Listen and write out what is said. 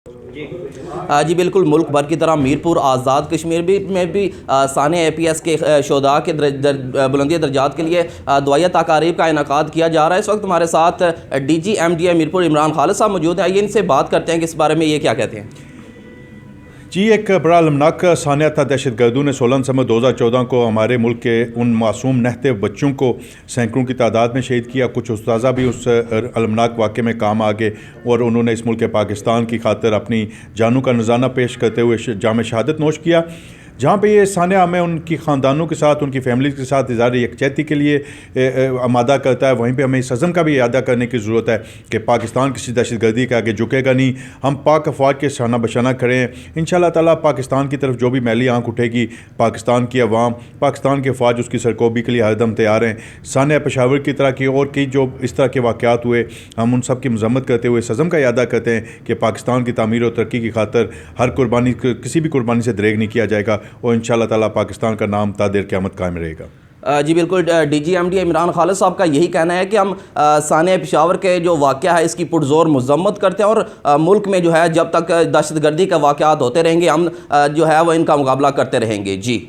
جی بالکل، ملک بھر کی طرح میرپور آزاد کشمیر میں بھی ثانیہ اے پی ایس کے شہداء کے بلندی درجات کے لیے دعائیہ تقاریب کا انعقاد کیا جا رہا ہے۔ اس وقت ہمارے ساتھ D G M D A Mirpur Imran Khalid صاحب موجود ہیں، آئیے ان سے بات کرتے ہیں کہ اس بارے میں یہ کیا کہتے ہیں۔ جی، ایک بڑا المناک ثانیہ تھا۔ دہشت گردوں نے 16 دسمبر 2014 کو ہمارے ملک کے ان معصوم نہتے بچوں کو سینکڑوں کی تعداد میں شہید کیا۔ کچھ اساتذہ بھی اس المناک واقعے میں کام آ گئے اور انہوں نے اس ملک پاکستان کی خاطر اپنی جانوں کا نذرانہ پیش کرتے ہوئے جام شہادت نوش کیا۔ جہاں پہ یہ ثانیہ ہمیں ان کی خاندانوں کے ساتھ، ان کی فیملیز کے ساتھ اظہار یکجہتی کے لیے آمادہ کرتا ہے، وہیں پہ ہمیں اس عزم کا بھی اعادہ کرنے کی ضرورت ہے کہ پاکستان کسی دہشت گردی کے آگے جھکے گا نہیں۔ ہم پاک افواج کے شانہ بشانہ کھڑے ہیں۔ انشاءاللہ تعالیٰ پاکستان کی طرف جو بھی میلی آنکھ اٹھے گی، پاکستان کی عوام، پاکستان کے افواج اس کی سرکوبی کے لیے ہر دم تیار ہیں۔ ثانیہ پشاور کی طرح کی اور کئی جو اس طرح کے واقعات ہوئے، ہم ان سب کی مذمت کرتے ہوئے اس عزم کا اعادہ کرتے ہیں کہ پاکستان کی تعمیر و ترقی کی خاطر ہر قربانی، کسی بھی قربانی سے دریغ نہیں کیا جائے گا، اور انشاءاللہ تعالیٰ پاکستان کا نام تا دیر قیامت قائم رہے گا۔ جی بالکل، D G M D A Imran Khalid صاحب کا یہی کہنا ہے کہ ہم ثانیہ پشاور کے جو واقعہ ہے اس کی پرزور مذمت کرتے ہیں، اور ملک میں جو ہے جب تک دہشت گردی کے واقعات ہوتے رہیں گے، ہم جو ہے وہ ان کا مقابلہ کرتے رہیں گے۔ جی